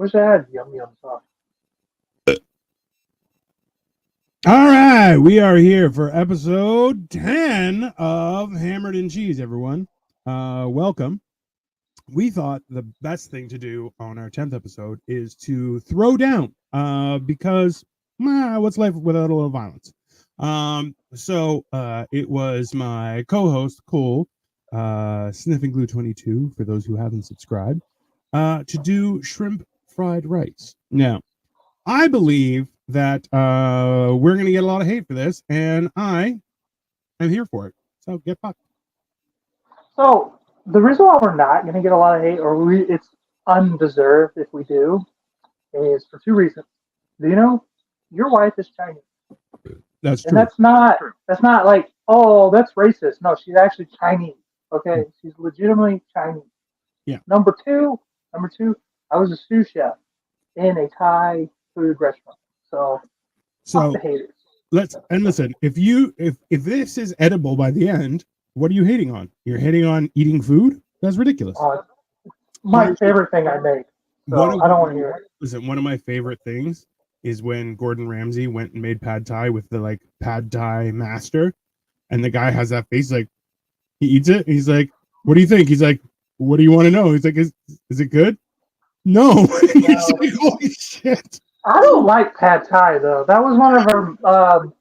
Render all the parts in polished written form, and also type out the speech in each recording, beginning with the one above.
Wish I had yum sauce. All right, we are here for episode 10 of Hammered in Cheese, everyone. Welcome. We thought the best thing to do on our 10th episode is to throw down because what's life without a little violence? So it was my co-host, Cole, Sniffing Glue 22, for those who haven't subscribed, to do shrimp fried rice. Now, I believe that we're going to get a lot of hate for this, and I am here for it. So get fucked. So the reason why we're not going to get a lot of hate, or it's undeserved if we do, is for two reasons. Do you know your wife is Chinese? That's And true. that's not like, oh, that's racist. No, she's actually Chinese. Okay, she's legitimately Chinese. Yeah. Number two, I was a sous chef in a Thai food restaurant. So fuck the haters. Listen. If this is edible by the end, what are you hating on? You're hating on eating food? That's ridiculous. My favorite thing I make. So I don't want to hear it. Listen, one of my favorite things is when Gordon Ramsay went and made pad thai with the pad thai master, and the guy has that face like he eats it. He's like, "What do you think?" He's like, "What do you want to know?" He's like, "Is it good?" No. He's like, "Holy shit!" I don't like pad thai though. That was one of our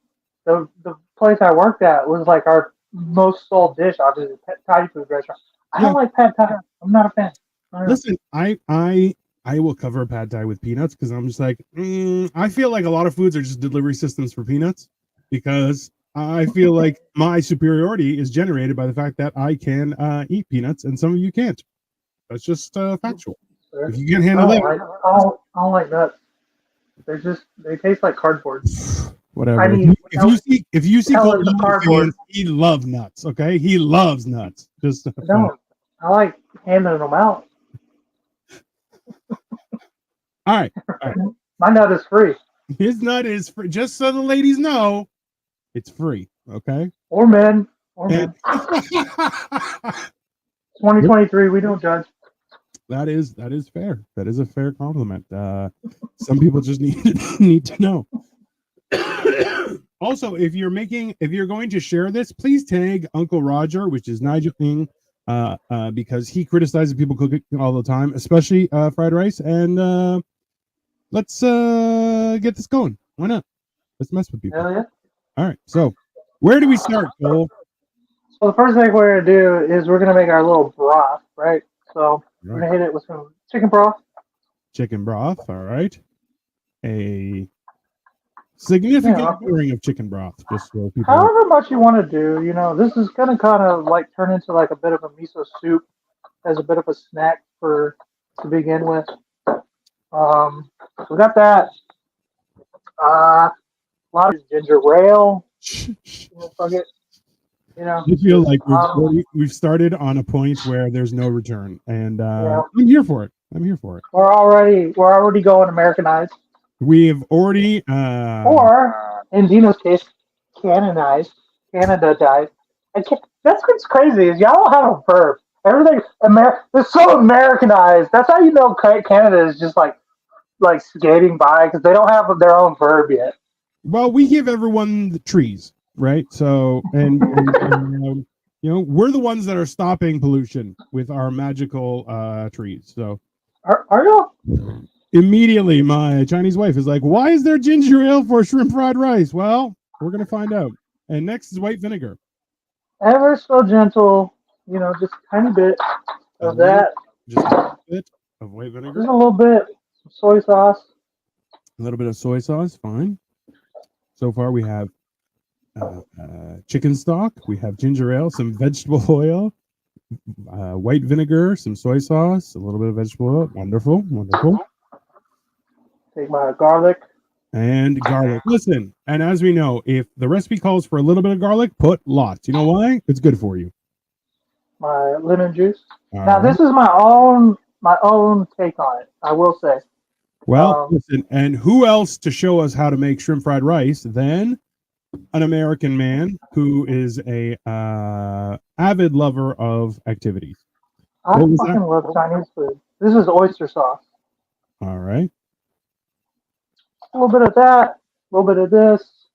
the place I worked at was like our most sold dish. Obviously, Thai food restaurant. I don't like pad thai. I'm not a fan. Listen, I will cover pad thai with peanuts because I'm just like, I feel like a lot of foods are just delivery systems for peanuts because I feel like my superiority is generated by the fact that I can eat peanuts and some of you can't. That's just factual. If you can't handle that, I don't like nuts. They taste like cardboard. Whatever. If you see Cole, he loves nuts. Okay, he loves nuts. Just no, I like handing them out. All right. My nut is free. His nut is free. Just so the ladies know, it's free. Okay. Or men. 2023, we don't judge. That is fair. That is a fair compliment. Some people just need to know. Also, if you're going to share this, please tag Uncle Roger, which is Nigel King, because he criticizes people cooking all the time, especially fried rice. And let's get this going. Why not? Let's mess with people. Hell yeah. All right. So, where do we start, Cole? So the first thing we're gonna do is we're gonna make our little broth, right? So we're gonna hit it with some chicken broth. Chicken broth. All right. A significant pouring of chicken broth, just so people. However much you want to do, this is gonna kind of turn into a bit of a miso soup as a bit of a snack to begin with. So we got that. A lot of ginger ale. Fuck it. I feel like we've started on a point where there's no return, and I'm here for it. We're already going Americanized. We have already, or in Dino's case, Canadized. That's what's crazy is y'all don't have a verb. Everything it's so Americanized. That's how you know Canada is just like skating by because they don't have their own verb yet. Well, we give everyone the trees, right? So and we're the ones that are stopping pollution with our magical trees. So are y'all? Immediately, my Chinese wife is like, "Why is there ginger ale for shrimp fried rice?" Well, we're gonna find out. And next is white vinegar. Ever so gentle, just a tiny bit of that. Just a bit of white vinegar. Just a little bit of soy sauce. A little bit of soy sauce, fine. So far, we have chicken stock. We have ginger ale, some vegetable oil, white vinegar, some soy sauce, a little bit of vegetable oil. Wonderful. Take my garlic. And garlic. Listen, and as we know, if the recipe calls for a little bit of garlic, put lots. You know why? It's good for you. My lemon juice. Now, this is my own take on it, I will say. Well, listen, and who else to show us how to make shrimp fried rice than an American man who is a avid lover of activities. I fucking love Chinese food. This is oyster sauce. All right. A little bit of that, a little bit of this.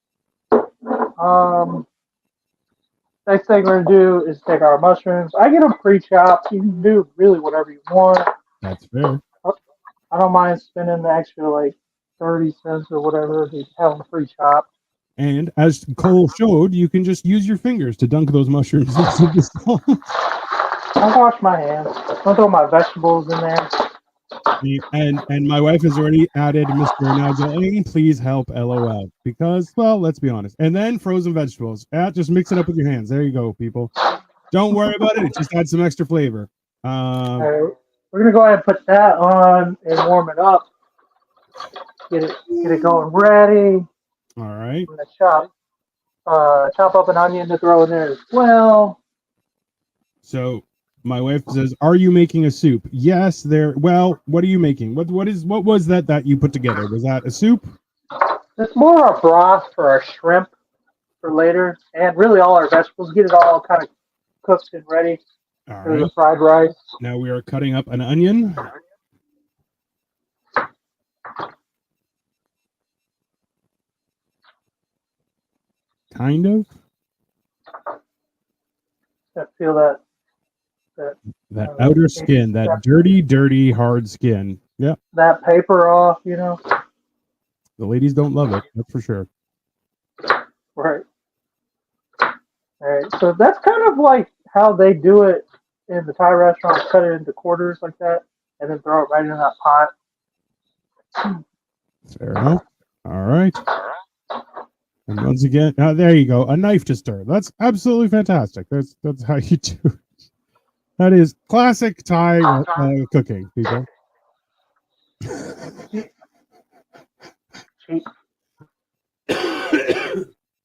Um, Next thing we're gonna do is take our mushrooms. I get them pre-chopped. You can do really whatever you want. That's fair. I don't mind spending the extra like 30 cents or whatever to have them pre-chopped. And as Cole showed, you can just use your fingers to dunk those mushrooms into the sauce. I wash my hands. I'll throw my vegetables in there. And my wife has already added Mr. Nigel, please help, LOL. Because, well, let's be honest. And then frozen vegetables. Just mix it up with your hands. There you go, people. Don't worry about it. It just adds some extra flavor. All right. We're gonna go ahead and put that on and warm it up. Get it going ready. All right. I'm gonna chop up an onion to throw in there as well. So my wife says, "Are you making a soup?" Yes. Well, what are you making? What was that you put together? Was that a soup? It's more of a broth for our shrimp for later, and really all our vegetables. Get it all kind of cooked and ready All for the right. fried rice. Now we are cutting up an onion. Kind of. Feel that Outer skin, that dirty, hard skin. Yep. That paper off, you know. The ladies don't love it, that's for sure. Right. All right. So that's kind of like how they do it in the Thai restaurants. Cut it into quarters like that, and then throw it right in that pot. Fair enough. All right. And once again, there you go. A knife to stir. That's absolutely fantastic. That's how you do it. That is classic Thai cooking, people.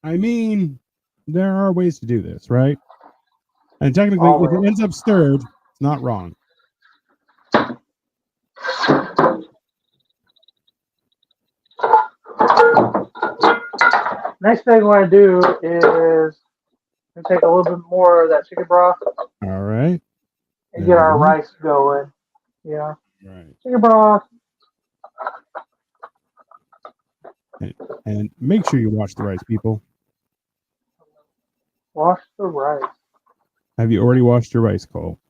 I mean, there are ways to do this, right? And technically, if it ends up stirred, it's not wrong. Next thing we're going to do is take a little bit more of that chicken broth. All right. And get our rice going. Yeah. Right. Chicken broth. And make sure you wash the rice, people. Wash the rice. Have you already washed your rice, Cole?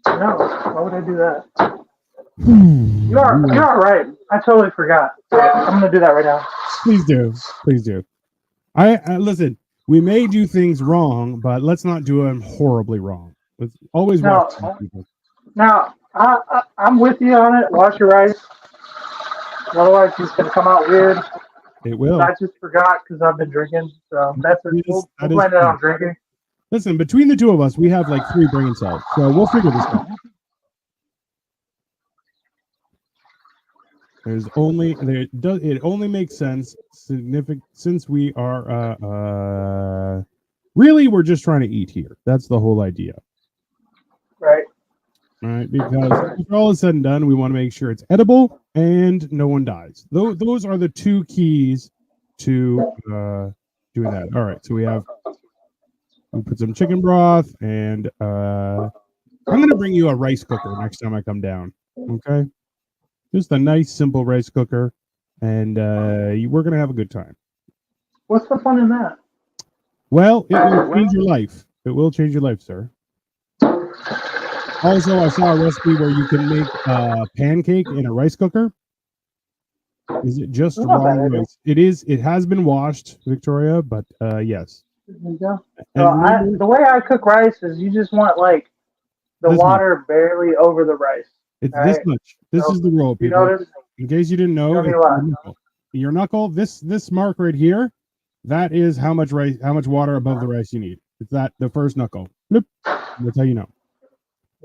No. Why would I do that? You're all right. I totally forgot. I'm going to do that right now. Please do. Please do. I listen. We may do things wrong, but let's not do them horribly wrong. Let's always watch people. Now, I'm with you on it. Wash your rice. Otherwise, it's going to come out weird. It will. I just forgot because I've been drinking. So we'll blame it on drinking. Listen, between the two of us, we have like 3 brain cells, so we'll figure this out. It only makes sense since we are really we're just trying to eat here. That's the whole idea. Right. All right, because after all is said and done, we want to make sure it's edible and no one dies. Those are the 2 keys to doing that. All right, so we put some chicken broth, and I'm going to bring you a rice cooker next time I come down. Okay, just a nice, simple rice cooker, and we're going to have a good time. What's the fun in that? Well, it will change your life. It will change your life, sir. Also, I saw a recipe where you can make a pancake in a rice cooker. Is it just raw rice? It has been washed, Victoria, but yes. There you go. So the way I cook rice is you just want like the water barely over the rice. It's this much. This is the roll, people. In case you didn't know, your knuckle, this mark right here, that is how much water above the rice you need. It's the first knuckle. Bloop. That's how you know.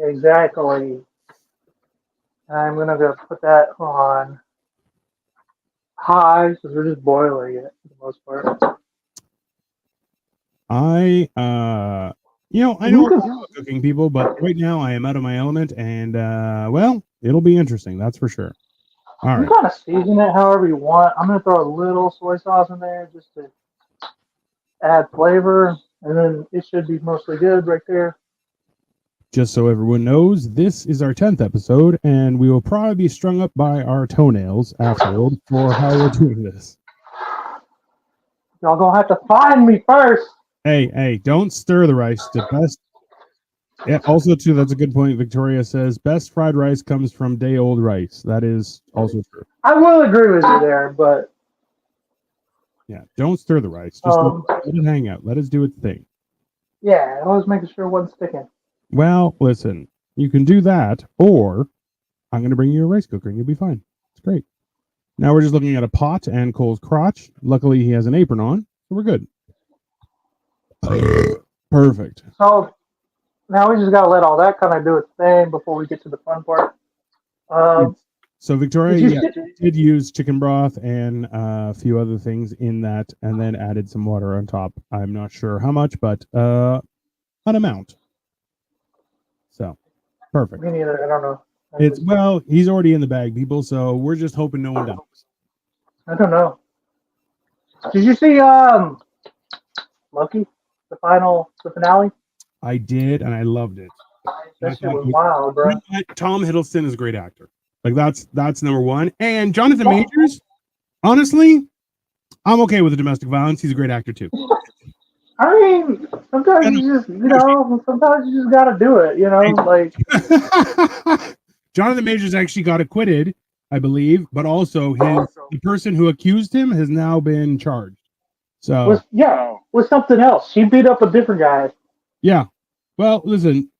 Exactly. I'm gonna go put that on high because we're just boiling it for the most part. I know about cooking, people, but right now I am out of my element, and well, it'll be interesting, that's for sure. All right. You kind of season it however you want. I'm gonna throw a little soy sauce in there just to add flavor, and then it should be mostly good right there. Just so everyone knows, this is our 10th episode, and we will probably be strung up by our toenails afterward for how we're doing this. Y'all gonna have to find me first. Hey, don't stir the rice. The best. Yeah, also, too, that's a good point. Victoria says, best fried rice comes from day-old rice. That is also true. I will agree with you there, but Yeah, don't stir the rice. Just let it hang out. Let it do its thing. yeah, I was making sure it wasn't sticking. Well, listen, you can do that, or I'm going to bring you a rice cooker and you'll be fine. It's great. Now we're just looking at a pot and Cole's crotch. Luckily, he has an apron on, so we're good. Perfect. So now we just gotta let all that kind of do its thing before we get to the fun part. So Victoria did use chicken broth and a few other things in that, and then added some water on top. I'm not sure how much, but an amount. So perfect. Me neither. I don't know. Well, he's already in the bag, people. So we're just hoping no one dies. I don't know. Did you see Loki, the finale? I did, and I loved it. That shit was wild, bro. You know what? Tom Hiddleston is a great actor. Like that's number one. And Jonathan Majors, honestly, I'm okay with the domestic violence. He's a great actor too. I mean, sometimes sometimes you just gotta do it, like. Jonathan Majors actually got acquitted, I believe, but also the person who accused him has now been charged. So with something else. She beat up a different guy. Yeah. Well, listen,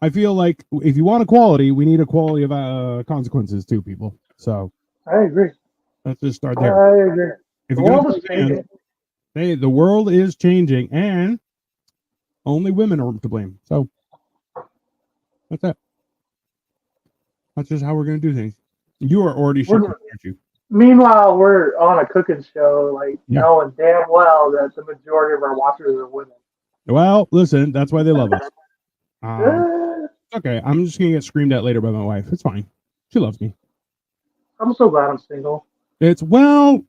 I feel like if you want equality, we need equality of consequences too, people. So I agree. Let's just start there. I agree. The world is changing. The world is changing, and only women are to blame. So that's it. That's just how we're going to do things. You are already shifting, aren't you? Meanwhile, we're on a cooking show, knowing damn well that the majority of our watchers are women. Well, listen, that's why they love us. Okay, I'm just going to get screamed at later by my wife. It's fine. She loves me. I'm so glad I'm single. See, that's... No,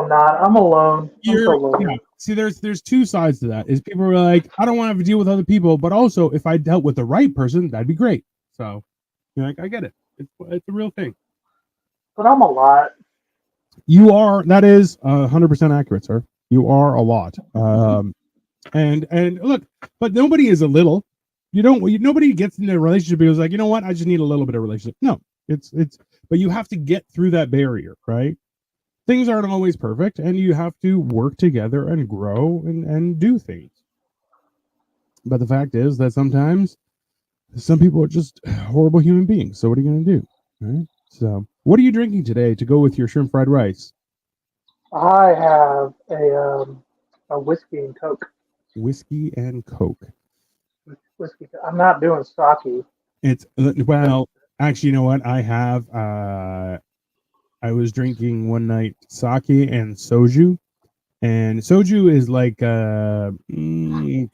I'm not. I'm alone. I'm so lonely. Yeah. See, there's two sides to that. Is people are like, I don't want to have to deal with other people, but also if I dealt with the right person, that'd be great. So, I get it. It's a real thing. But I'm a lot. You are. That is 100% accurate, sir. You are a lot. And look, but nobody is a little. Nobody gets into a relationship because like, you know what? I just need a little bit of relationship. No, but you have to get through that barrier, right? Things aren't always perfect, and you have to work together and grow and do things. But the fact is that sometimes some people are just horrible human beings. So what are you going to do? Right? So what are you drinking today to go with your shrimp fried rice? I have a whiskey and Coke. Whiskey and Coke. Whiskey. I'm not doing sake. Actually, you know what? I have. I was drinking one night sake and soju, and soju is like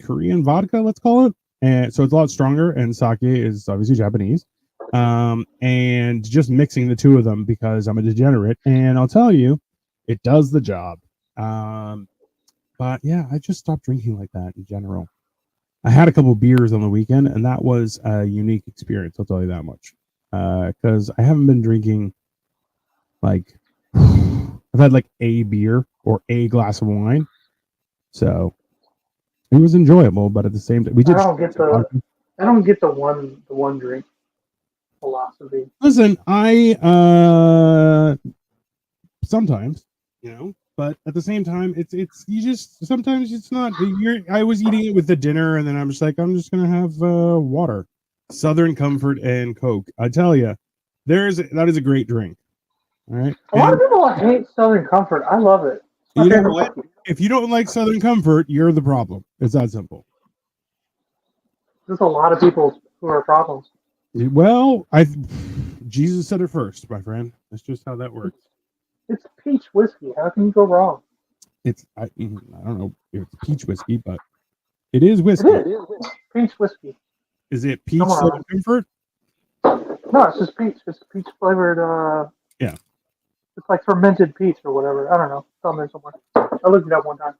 Korean vodka, let's call it, and so it's a lot stronger. And sake is obviously Japanese. And just mixing the two of them because I'm a degenerate, and I'll tell you, it does the job. But yeah, I just stopped drinking like that in general. I had a couple of beers on the weekend, and that was a unique experience. I'll tell you that much. Because I haven't been drinking I've had like a beer or a glass of wine, so it was enjoyable. But at the same time, we did. I don't get the one drink philosophy. Listen, I sometimes, but at the same time, it's you just sometimes it's not. I was eating it with the dinner, and then I'm just like, I'm just gonna have water, Southern Comfort and Coke. I tell you, that is a great drink. All right. A lot of people hate Southern Comfort. I love it. If you don't like Southern Comfort, you're the problem. It's that simple. There's a lot of people who are problems. Well, Jesus said it first, my friend. That's just how that works. It's peach whiskey. How can you go wrong? I don't know if it's peach whiskey, but it is whiskey. It is peach whiskey. Is it peach Southern Comfort? No, it's just peach. It's peach flavored. Yeah. It's like fermented peach or whatever. I don't know. It's on there somewhere. I looked it up one time.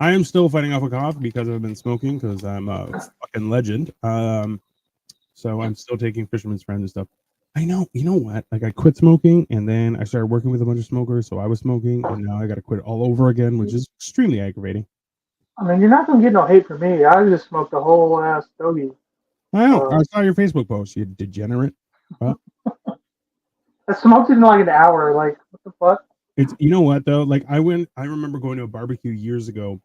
I am still fighting off a cough because I've been smoking because I'm a fucking legend. So I'm still taking Fisherman's Friend and stuff. I know, you know what? Like I quit smoking and then I started working with a bunch of smokers, so I was smoking and now I got to quit all over again, which is extremely aggravating. I mean, you're not gonna get no hate from me. I just smoked a whole ass stogie. I know. I saw your Facebook post, you degenerate. I smoked it in like an hour. Like, what the fuck? It's, you know what though? Like I remember going to a barbecue years ago,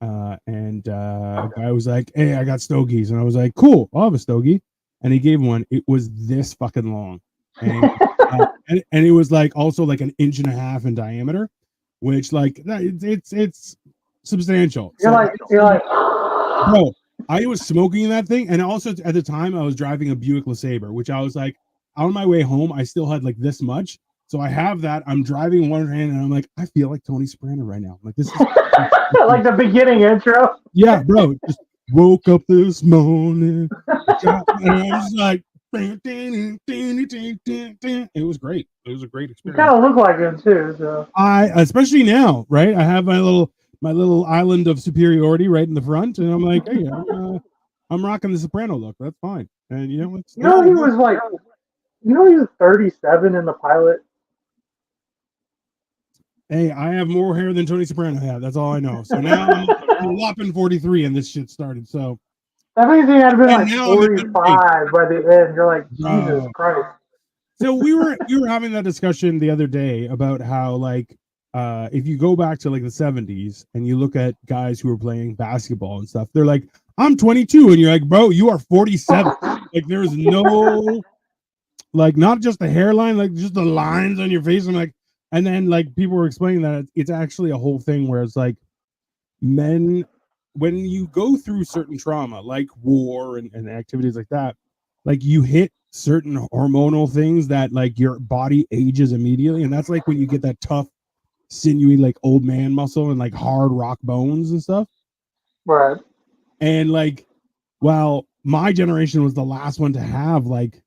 and a guy was like, "Hey, I got stogies," and I was like, "Cool, I'll have a stogie." And he gave one. It was this fucking long, and and it was like also like an inch and a half in diameter, which like it's substantial. You're like, bro, I was smoking that thing, and also at the time I was driving a Buick LeSabre, which I was like, on my way home, I still had like this much. So I have that. I'm driving one hand, and I'm like, I feel like Tony Soprano right now. Like this is like the beginning intro. Yeah, bro. Just woke up this morning. And I was like, it was great. It was a great You experience. kind of look like him too. So Especially now, right? I have my little island of superiority right in the front, and I'm like, hey, I'm rocking the Soprano look. That's fine. And you know, it's he was like, he was 37 in the pilot. Hey, I have more hair than Tony Soprano had. That's all I know. So now I'm whopping 43 and this shit started. So that means he had been like 45 by the end. You're like, Jesus Christ. So we were having that discussion the other day about how like if you go back to like the 70s and you look at guys who are playing basketball and stuff, they're like, I'm 22, and you're like, bro, you are 47. Like there's no like not just the hairline, like just the lines on your face. I'm like, and then like people were explaining that it's actually a whole thing where it's like men, when you go through certain trauma like war and activities like that, like you hit certain hormonal things that like your body ages immediately, and that's like when you get that tough sinewy like old man muscle and like hard rock bones and stuff, right? And like, well, my generation was the last one to have like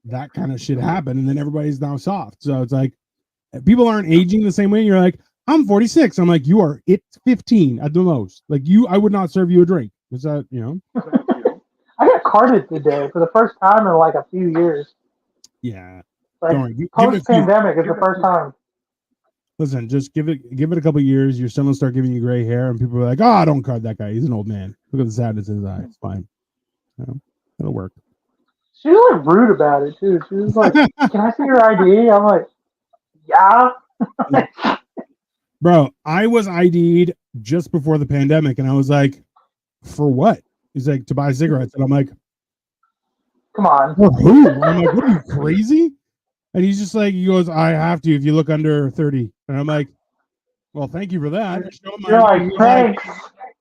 that kind of shit happen, and then everybody's now soft. So it's like people aren't aging the same way. You're like, I'm 46. I'm like, you are 15 at the most. Like I would not serve you a drink. Is that, you know? I got carded today for the first time in like a few years. Yeah. Like post-pandemic is the first time. Listen, just give it a couple of years. Your son will start giving you gray hair, and people are like, "Oh, don't card that guy. He's an old man. Look at the sadness in his eyes. It's fine. You know, it'll work." She was like rude about it too. She was like, "Can I see your ID?" I'm like, "Yeah." Bro, I was ID'd just before the pandemic, and I was like, "For what?" He's like, "To buy cigarettes," and I'm like, "Come on." For who? I'm like, "What are you, crazy?" And he's just like, he goes, "I have to if you look under 30." And I'm like, "Well, thank you for that." You're like, "Thanks."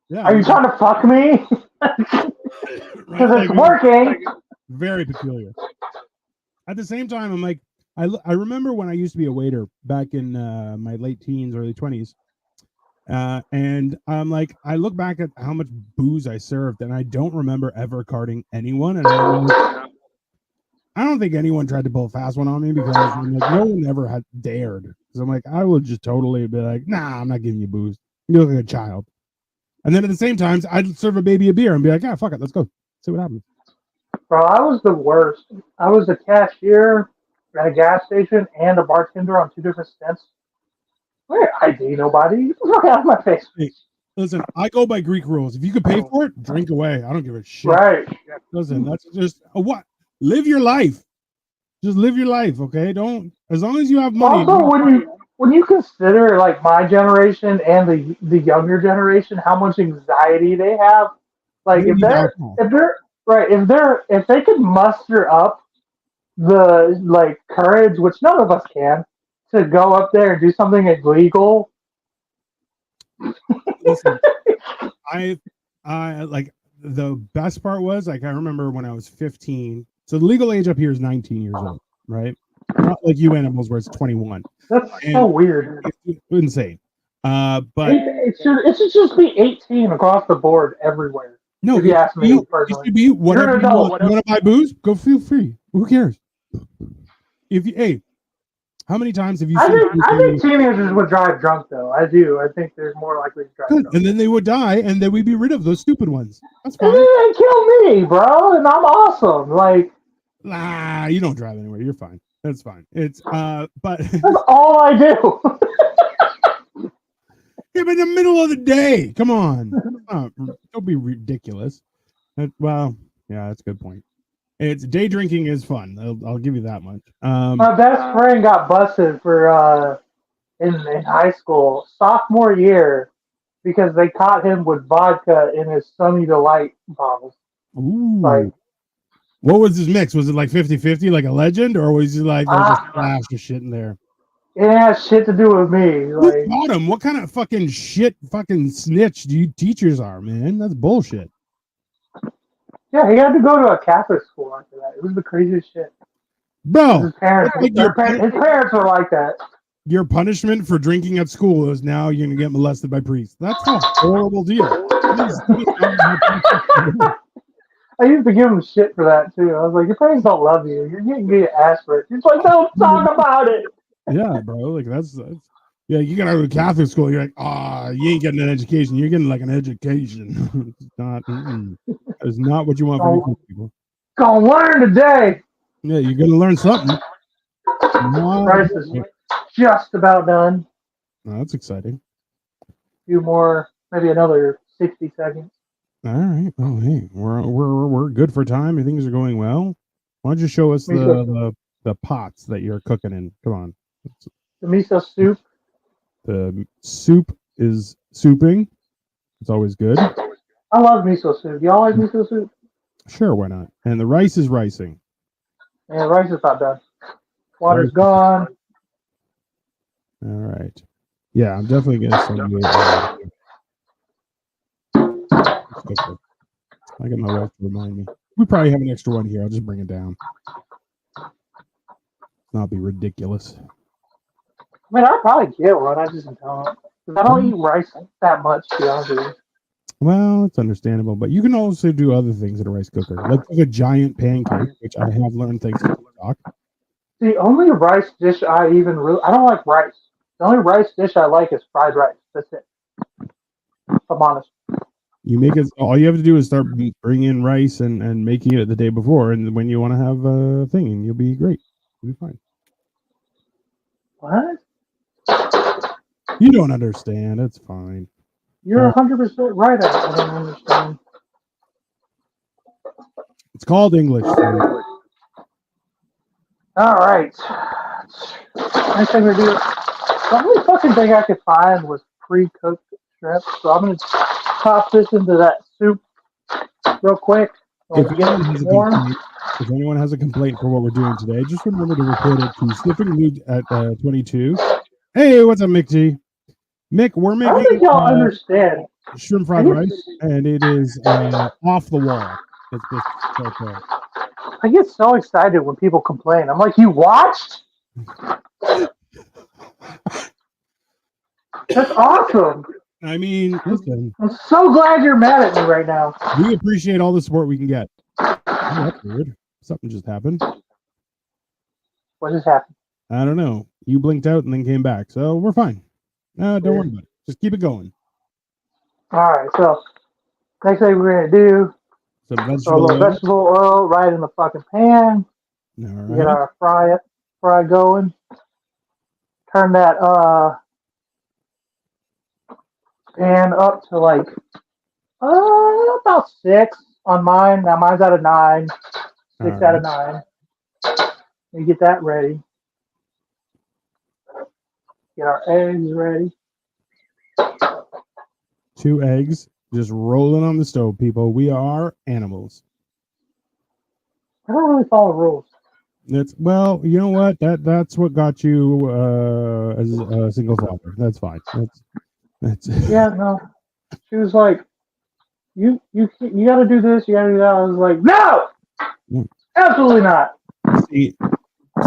Yeah, are you trying to fuck me? Because it's working. Very peculiar. At the same time, I'm like, I remember when I used to be a waiter back in my late teens, early 20s. And I'm like, I look back at how much booze I served, and I don't remember ever carding anyone. And I don't think anyone tried to pull a fast one on me because I'm like, no one ever had dared. Because I'm like, I would just totally be like, nah, I'm not giving you booze. You look like a child. And then at the same time, I'd serve a baby a beer and be like, fuck it, let's go. See what happens. Bro, I was the worst. I was a cashier at a gas station and a bartender on 2 different stints. I ID nobody. Look out of my face. Hey, listen, I go by Greek rules. If you could pay for it, drink away. I don't give a shit. Right. Listen, that's just what? Live your life. Just live your life, okay? Don't, as long as you have money. Also, when you consider like my generation and the younger generation, how much anxiety they have, like if they could muster up the like courage, which none of us can, to go up there and do something illegal. Listen, I like the best part was like I remember when I was 15. So the legal age up here is 19 years old, right? Not like you animals where it's 21. That's so weird. It's insane. But it should just be 18 across the board everywhere. No, if you ask me personally. It should be whatever you want to buy booze, go feel free. Who cares? If you How many times have you I seen think teenagers would drive drunk though. I do. I think they're more likely to drive Good. drunk. And then they would die, and then we'd be rid of those stupid ones. That's And fine. then they kill me, bro, and I'm awesome. Like, You don't drive anywhere. You're fine. That's fine. It's but that's all I do. yeah, but in the middle of the day. Come on. Don't be ridiculous. Well, yeah, that's a good point. It's day drinking is fun. I'll give you that much. My best friend got busted for in high school, sophomore year, because they caught him with vodka in his Sunny Delight bottles. Ooh. Like, what was his mix? Was it like 50-50, like a legend, or was he like just a splash of shit in there? it has shit to do with me. Who Like, taught him? What kind of fucking snitch do you teachers are, man? That's bullshit. yeah, he had to go to a Catholic school after that. It was the craziest shit. Bro, His parents, like his parents were like that. Your punishment for drinking at school is now you're gonna get molested by priests. That's a horrible deal. I used to give him shit for that too. I was like, your parents don't love you. You're getting your ass ripped. He's like, don't talk about it. Yeah, bro. Like that's yeah. You gotta go to Catholic school. You're like, you ain't getting an education. You're getting like an education. It's not. It's not what you want from people. Gonna learn today. Yeah, you're gonna learn something. Price is just about done. Oh, that's exciting. A few more, maybe another 60 seconds. All right. Oh, hey, we're good for time. Things are going well. Why don't you show us the pots that you're cooking in? Come on. The miso soup. The soup is souping. It's always good. I love miso soup. Y'all like miso soup? Sure, why not? And the rice is ricing. Yeah, rice is not done. Water's gone. All right. Yeah, I'm definitely gonna send you. I got my wife to remind me. We probably have an extra one here. I'll just bring it down. Not be ridiculous. I mean, I'll probably get one. I just don't. Because I don't eat rice that much, to be honest with you. Well, it's understandable, but you can also do other things in a rice cooker, like a giant pancake, which I have learned thanks to TikTok. The only rice dish I don't like rice. The only rice dish I like is fried rice. That's it. If I'm honest. You make it. All you have to do is start bringing in rice and making it the day before, and when you want to have a thing, and you'll be great. You'll be fine. What? You don't understand. It's fine. You're 100% right. I don't understand. It's called English. All right. Next thing we do. The only fucking thing I could find was pre-cooked shrimp, so I'm gonna toss this into that soup real quick. If anyone has a complaint for what we're doing today, just remember to report it to Sniffing Luke at 22. Hey, what's up, Mick G? Mick, we're making. I don't think y'all understand. Shrimp fried rice, and it is off the wall. It's just right there. I get so excited when people complain. I'm like, you watched? That's awesome. I mean, listen. I'm so glad you're mad at me right now. We appreciate all the support we can get. Oh, that's weird. Something just happened. What just happened? I don't know. You blinked out and then came back, so we're fine. Don't worry about it. Just keep it going. All right, so next thing we're gonna do some a little vegetable oil right in the fucking pan. All right. Get our fry going. Turn that pan up to like about 6 on mine. Now mine's out of 9. 6 out of 9. And get that ready. Get our eggs ready. 2 eggs, just rolling on the stove, people. We are animals. I don't really follow rules. Well, you know what? That's what got you as a single father. That's fine. That's Yeah, no. She was like, you got to do this. You got to do that. I was like, no, absolutely not. See,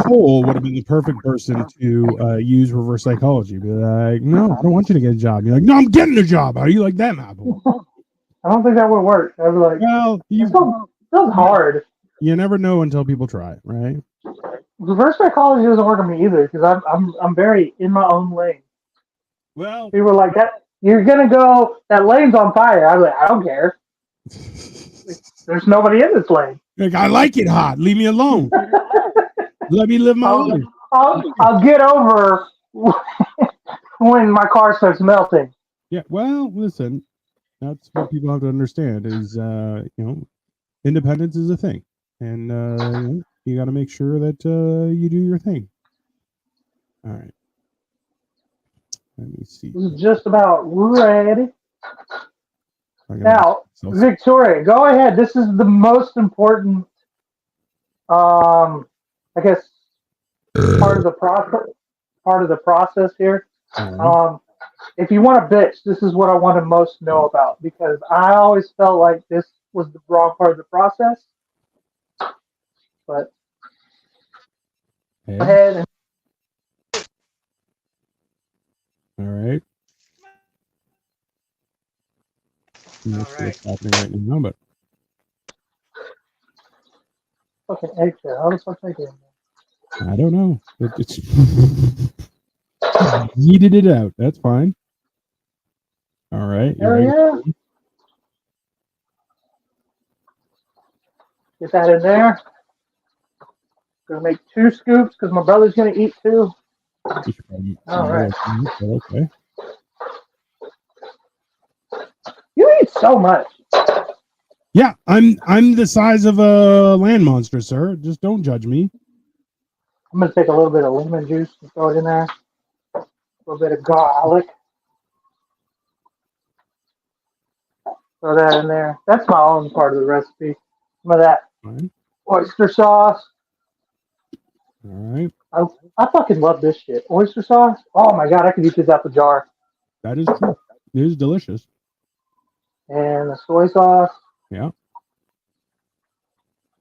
Cole would have been the perfect person to use reverse psychology. Be like, no, I don't want you to get a job. You're like, no, I'm getting a job. How are you like that, Apple? I don't think that would work. I'd be like, well, it's hard. You never know until people try, right? reverse psychology doesn't work on me either because I'm very in my own lane. Well, People were like that. You're gonna go. That lane's on fire. I was like, I don't care. There's nobody in this lane. like, I like it hot. Leave me alone. Let me live my life. I'll get over when my car starts melting. Yeah. Well, listen. That's what people have to understand is, independence is a thing. And, you got to make sure that you do your thing. All right. Let me see. This is just about ready. Now, So- Victoria, go ahead. This is the most important, I guess, part of the process. Part of the process here. If you want a bitch, this is what I want to most know about because I always felt like this was the wrong part of the process. But Okay. go ahead and All right. That's what's happening right now, but fucking eggshell. How the fuck I get in there? I don't know. It's yeeted it out. That's fine. All right. Hell You're yeah. Get that in there. Gonna make 2 scoops because my brother's gonna eat too. All right. Okay. You eat so much. Yeah, I'm the size of a land monster, sir. Just don't judge me. I'm gonna take a little bit of lemon juice and throw it in there. A little bit of garlic. Throw that in there. That's my own part of the recipe. Some of that Fine. oyster sauce. All right. I fucking love this shit. Oyster sauce. Oh my god, I could eat this out the jar. That is true. It is delicious. And the soy sauce. Yeah.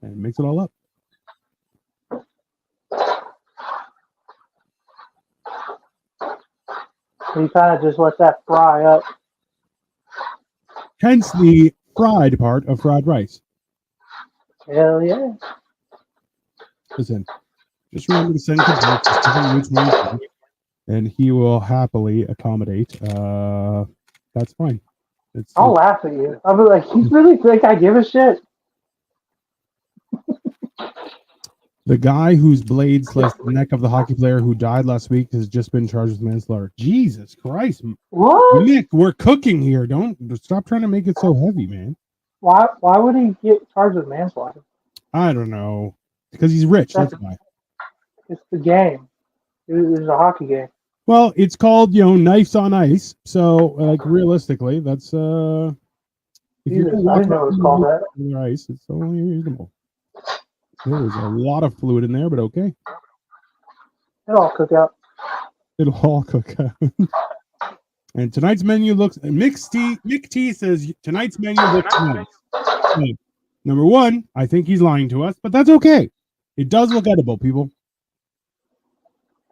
And mix it all up. And you kind of just let that fry up. Hence the fried part of fried rice. Hell yeah. Listen, just remember to send complaints to Stephen H. and he will happily accommodate. That's fine. I'll laugh at you. I'll be like, you really think I give a shit? The guy whose blade sliced the neck of the hockey player who died last week has just been charged with manslaughter. Jesus Christ. What? Nick, we're cooking here. Don't stop trying to make it so heavy, man. Why would he get charged with manslaughter? I don't know. Because he's rich. That's why. It's the game. It was a hockey game. Well, it's called, knives on ice. So, like, realistically, that's if Jesus, you're I didn't know it was called that. on ice, it's only reasonable. There was a lot of fluid in there, but okay. It'll all cook out. It'll all cook out. And tonight's menu looks. Mick T says tonight's menu looks nice. Okay. Number one, I think he's lying to us, but that's okay. It does look edible, people.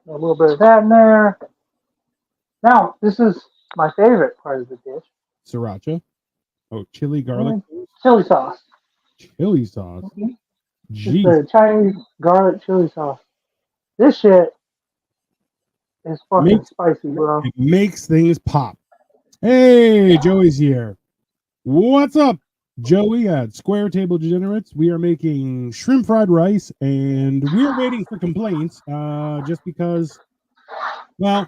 A little bit of that in there. Now, this is my favorite part of the dish. Sriracha. Oh, chili garlic. Chili sauce. Chili sauce. It's Jeez. the Chinese garlic chili sauce. This shit is fucking spicy, bro. It makes things pop. Hey, Joey's here. What's up, Joey at Square Table Degenerates? We are making shrimp fried rice, and we're waiting for complaints. Just because, well,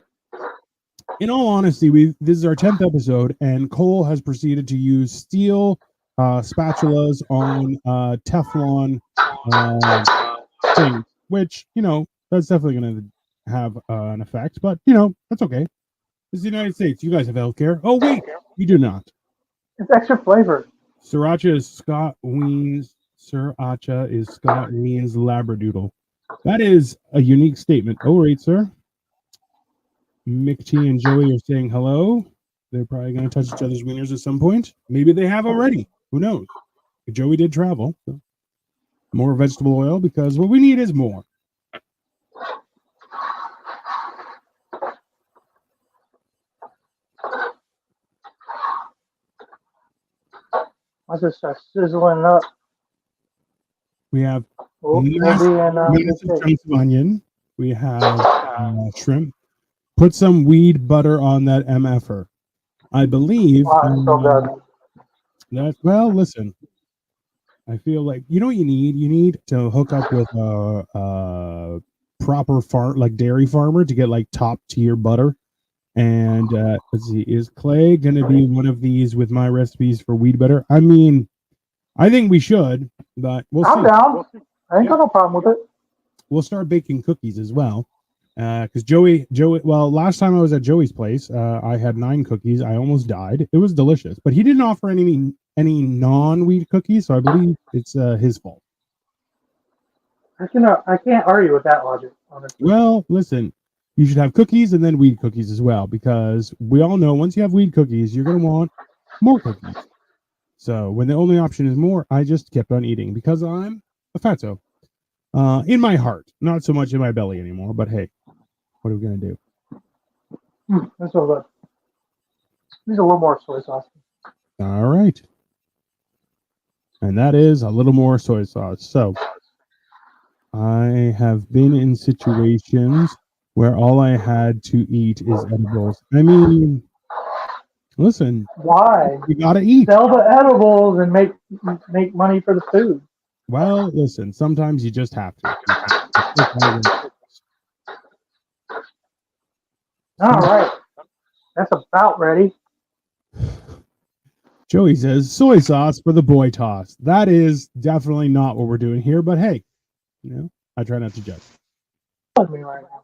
in all honesty, this is our 10th episode, and Cole has proceeded to use steel spatulas on Teflon things, which that's definitely going to have an effect. But that's okay. This is the United States. You guys have healthcare. Oh wait, you do not. It's extra flavor. Sriracha is Scott Ween's. Sriracha is Scott Ween's Labradoodle. That is a unique statement. Oh, right, sir. Mick T and Joey are saying hello. They're probably going to touch each other's wieners at some point. Maybe they have already. Who knows? Joey did travel. So more vegetable oil because what we need is more. I just start sizzling up. We have Oh, we'll be in good massive shape. chunks of onion. We have shrimp. Put some weed butter on that MFer. I believe Wow, it's so good. that. Well, listen. I feel like you know what you need. You need to hook up with a proper farm, like dairy farmer, to get like top tier butter. And let's see, is Clay going to be one of these with my recipes for weed butter? I mean, I think we should, but we'll I'm see. down. I ain't got no problem with it. We'll start baking cookies as well. Because Joey, well, last time I was at Joey's place, I had 9 cookies. I almost died. It was delicious, but he didn't offer any non-wheat cookies, so I believe it's his fault. I can't argue with that logic, honestly. Well, listen, you should have cookies and then weed cookies as well, because we all know once you have weed cookies, you're going to want more cookies. So when the only option is more, I just kept on eating because I'm a fatso. In my heart, not so much in my belly anymore, but hey, what are we going to do? That's so good. Needs a little more soy sauce. All right. And that is a little more soy sauce. So I have been in situations where all I had to eat is edibles. I mean, listen, Why? you gotta eat. Sell the edibles and make money for the food. Well, listen, sometimes you just have to. All right. That's about ready. Joey says soy sauce for the boy toss. That is definitely not what we're doing here, but hey, you know, I try not to judge. Me right now.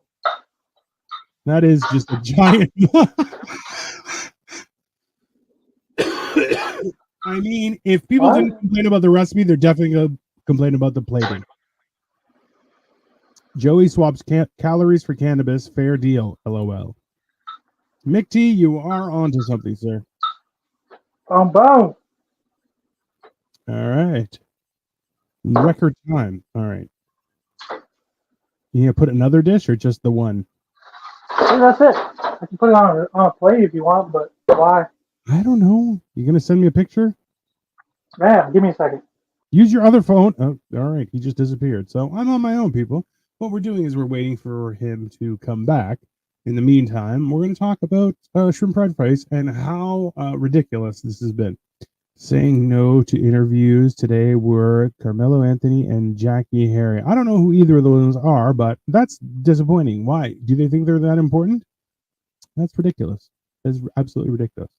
That is just a giant. I mean, if people didn't complain about the recipe, they're definitely going to complain about the plating. Joey swaps calories for cannabis. Fair deal. LOL. Mick T, you are onto something, sir. Boom. All right. Record time. All right. You gonna put another dish or just the one? That's it. I can put it on a plate if you want, but why? I don't know. You gonna send me a picture? Man, give me a second. Use your other phone. Oh, all right. He just disappeared. So I'm on my own, people. What we're doing is we're waiting for him to come back. In the meantime, we're going to talk about shrimp fried rice and how ridiculous this has been. Saying no to interviews today were Carmelo Anthony and Jackie Harry. I don't know who either of those are, but that's disappointing. Why? Do they think they're that important? That's ridiculous. That's absolutely ridiculous.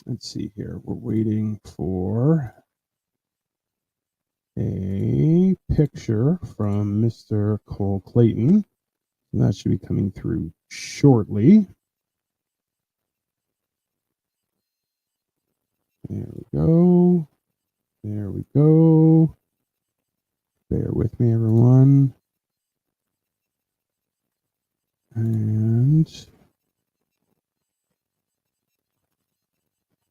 Let's see here. We're waiting for a picture from Mr. Cole Clayton. That should be coming through shortly. There we go. There we go. Bear with me, everyone. And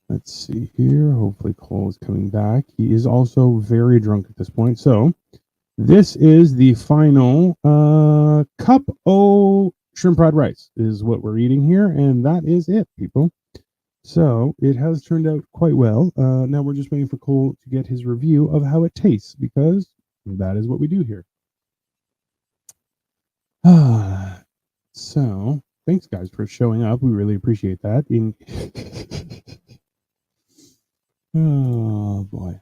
let's see here. Hopefully Cole is coming back. He is also very drunk at this point. So this is the final cup o shrimp fried rice is what we're eating here. And that is it, people. So it has turned out quite well. Now we're just waiting for Cole to get his review of how it tastes, because that is what we do here. So thanks, guys, for showing up. We really appreciate that. Oh, boy.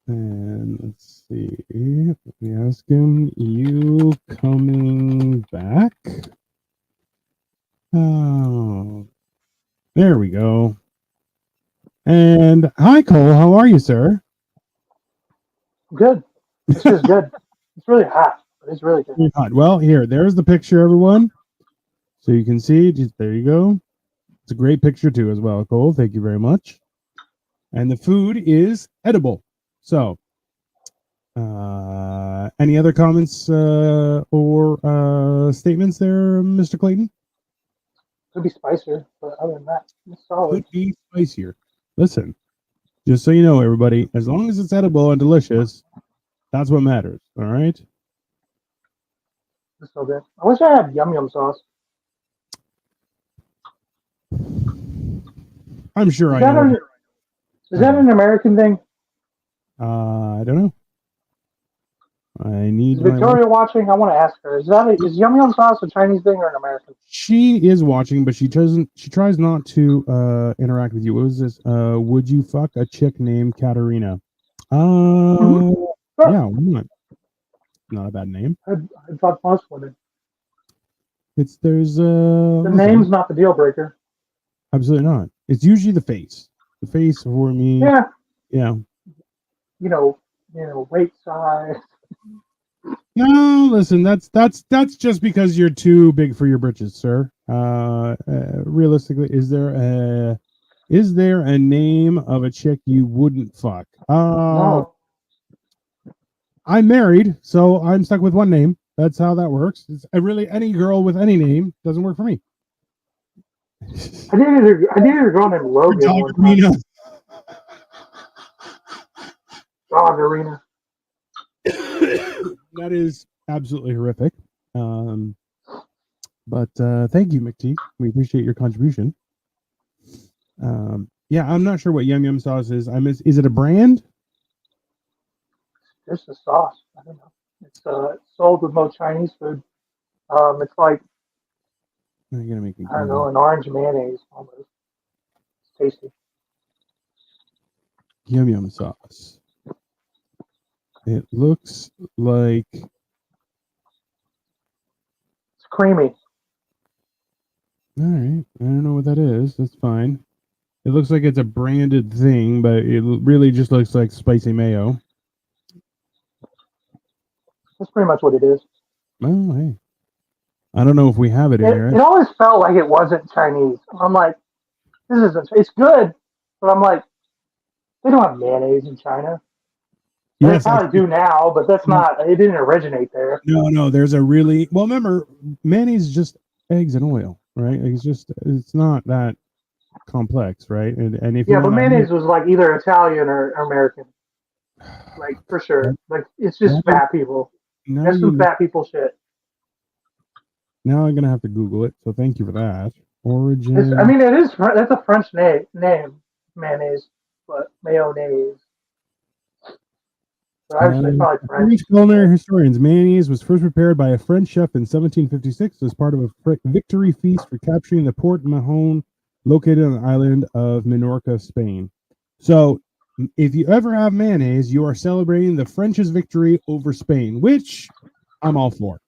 And let's see. Let me ask him, you coming back? Oh, there we go. And hi, Cole. How are you, sir? Good. It's just good. It's really hot, but it's really good. Hot. Well, there's the picture, everyone. So you can see, there you go. It's a great picture, too, as well, Cole. Thank you very much. And the food is edible. So, any other comments or statements there, Mr. Clayton? Could be spicier, but other than that, it's solid. Could be spicier. Listen, just so you know, everybody, as long as it's edible and delicious, that's what matters. All right? It's so good. I wish I had yum yum sauce. I'm sure I know. Is that an American thing? I don't know. I need Is my wife. Victoria watching? I want to ask her. Is yum yum sauce a Chinese thing or an American? She is watching, but she doesn't. She tries not to interact with you. What was this? Would you fuck a chick named Katerina? Mm-hmm. Sure. Yeah, why not? Not a bad name. I thought most women. There's The listen, name's not the deal breaker. absolutely not. It's usually the face. The face for me. Yeah. Yeah. You know, weight size. No, listen, that's just because you're too big for your britches, sir. Realistically, is there a name of a chick you wouldn't fuck? No. I'm married, so I'm stuck with one name. That's how that works. It's really any girl with any name doesn't work for me. I dated a girl named Logan one time. Dog arena. That is absolutely horrific. But thank you, McT. We appreciate your contribution. Yeah, I'm not sure what Yum Yum sauce is. Is it a brand? Just a sauce. I don't know. It's sold with most Chinese food. It's like You're gonna make me I don't know, an orange mayonnaise almost. It's tasty. Yum Yum sauce. It looks like it's creamy. All right. I don't know what that is. That's fine. It looks like it's a branded thing, but it really just looks like spicy mayo. That's pretty much what it is. Oh, hey. I don't know if we have it in here. It always felt like it wasn't Chinese. I'm like, it's good, but I'm like, they don't have mayonnaise in China. Yes, they probably do now, but that's not. It didn't originate there. No. There's a really remember, mayonnaise is just eggs and oil, right? It's not that complex, right? And if but mayonnaise was like either Italian or American, like for sure. Like it's just fat people. That's some fat people shit. Now I'm gonna have to Google it. So thank you for that. Origin. It is. That's a French name, mayonnaise, but mayonnaise. So actually, probably French. Culinary historians, mayonnaise was first prepared by a French chef in 1756 as part of a victory feast for capturing the Port Mahon, located on the island of Minorca, Spain. So, if you ever have mayonnaise, you are celebrating the French's victory over Spain, which I'm all for.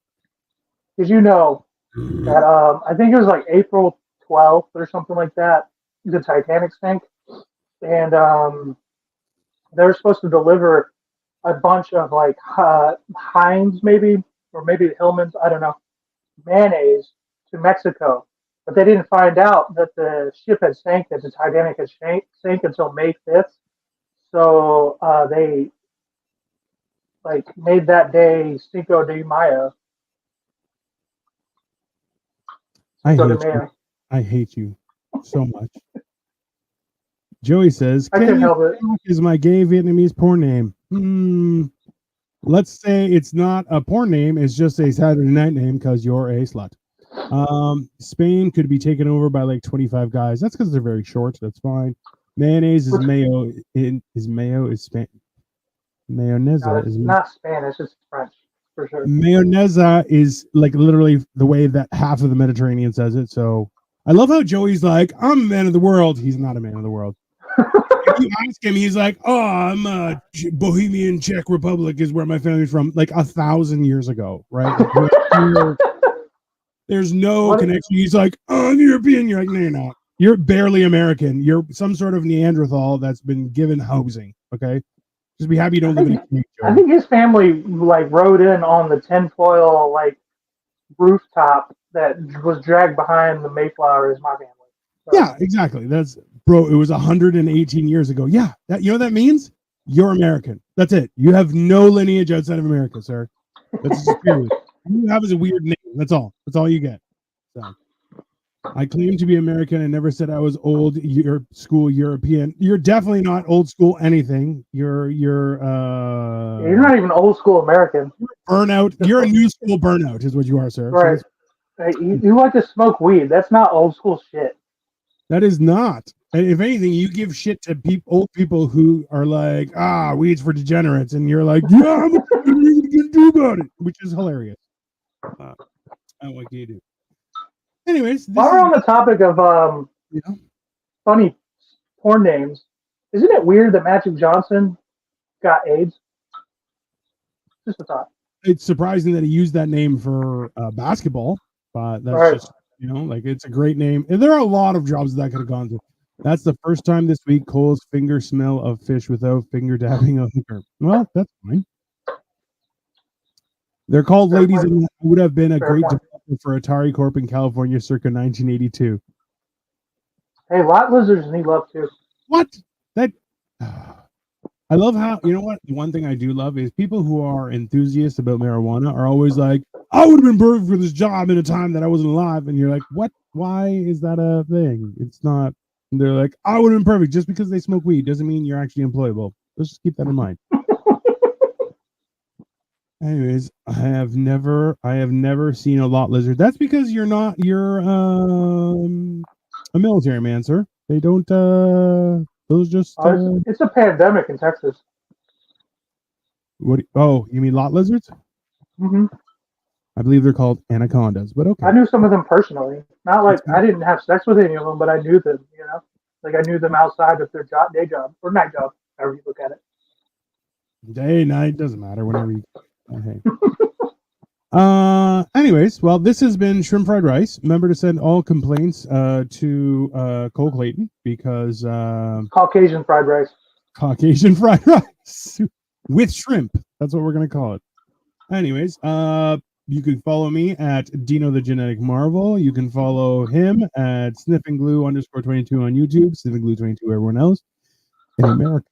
Did you know that I think it was like April 12th or something like that, the Titanic sank, and they were supposed to deliver a bunch of like Heinz maybe, or maybe Hillman's, I don't know, mayonnaise to Mexico. But they didn't find out that the ship had sank, that the Titanic had sank until May 5th. So they like made that day Cinco de Mayo. I hate you so much. Joey says, I couldn't help it. Is my gay Vietnamese porn name? Let's say it's not a porn name. It's just a Saturday night name because you're a slut. Spain could be taken over by like 25 guys. That's because they're very short. That's fine. Mayonnaise is mayo. Mayo is Spanish. Mayonnaise is not Spanish. It's French for sure. Mayonnaise is like literally the way that half of the Mediterranean says it. So I love how Joey's like, I'm a man of the world. He's not a man of the world. If you ask him, he's like, oh, I'm a Bohemian Czech Republic is where my family's from, like 1,000 years ago, right? Like, there's no connection. He's like, oh, I'm European. You're like, no, you're not. You're barely American. You're some sort of Neanderthal that's been given housing. Okay, just be happy you don't live in a cage. I think his family like rode in on the tinfoil like rooftop that was dragged behind the Mayflower is my family. So. Yeah, exactly. That's bro. It was 118 years ago. Yeah, that you know what that means? You're American. That's it. You have no lineage outside of America, sir. That's just period. All you have is a weird name. That's all. That's all you get. So, I claim to be American and never said I was old school European. You're definitely not old school anything. You're not even old school American. Burnout. You're a new school burnout is what you are, sir. Right. So you like to smoke weed. That's not old school shit. That is not. And if anything, you give shit to old people who are like, weeds for degenerates, and you're like, yeah, what are you gonna do about it? Which is hilarious. What can you do? Anyways, this While we're on the topic of you know, funny porn names, isn't it weird that Magic Johnson got AIDS? Just a thought. it's surprising that he used that name for basketball, but that's Right. just like it's a great name. And there are a lot of jobs that could have gone to. That's the first time this week Cole's finger smell of fish without finger dabbing a hooker. Well, that's fine. They're called Fair ladies point. and would have been a Fair great point. developer for Atari Corp in California circa 1982. Hey, lot lizards need love too. What? That I love how, you know what? The one thing I do love is people who are enthusiasts about marijuana are always like, I would have been perfect for this job in a time that I wasn't alive. And you're like, what? Why is that a thing? It's not. And they're like, I would have been perfect. Just because they smoke weed doesn't mean you're actually employable. Let's just keep that in mind. Anyways, I have never seen a lot lizard. That's because you're a military man, sir. They don't those just It's a pandemic in Texas. what you mean lot lizards? Hmm. I believe they're called anacondas, but okay. I knew some of them personally. Not like I didn't have sex with any of them, but I knew them. Like I knew them outside of their day job or night job, however you look at it. Day, night, doesn't matter. Whenever you hey. Anyways, well, this has been Shrimp Fried Rice. Remember to send all complaints to Cole Clayton because Caucasian fried rice. Caucasian fried rice with shrimp. That's what we're gonna call it. Anyways, you can follow me at Dino the Genetic Marvel. You can follow him at sniffingglue_22 on YouTube, sniffingglue22 everyone else in America.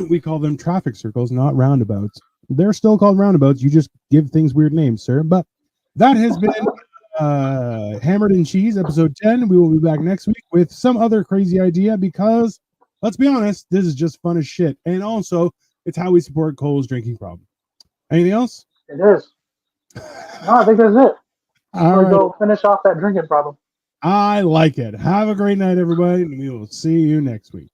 We call them traffic circles, not roundabouts. They're still called roundabouts. You just give things weird names, sir. But that has been Hammered and Cheese, episode 10. We will be back next week with some other crazy idea because, let's be honest, this is just fun as shit. And also, it's how we support Cole's drinking problem. Anything else? It is. No, I think that's it. All right. Go finish off that drinking problem. I like it. Have a great night, everybody, and we will see you next week.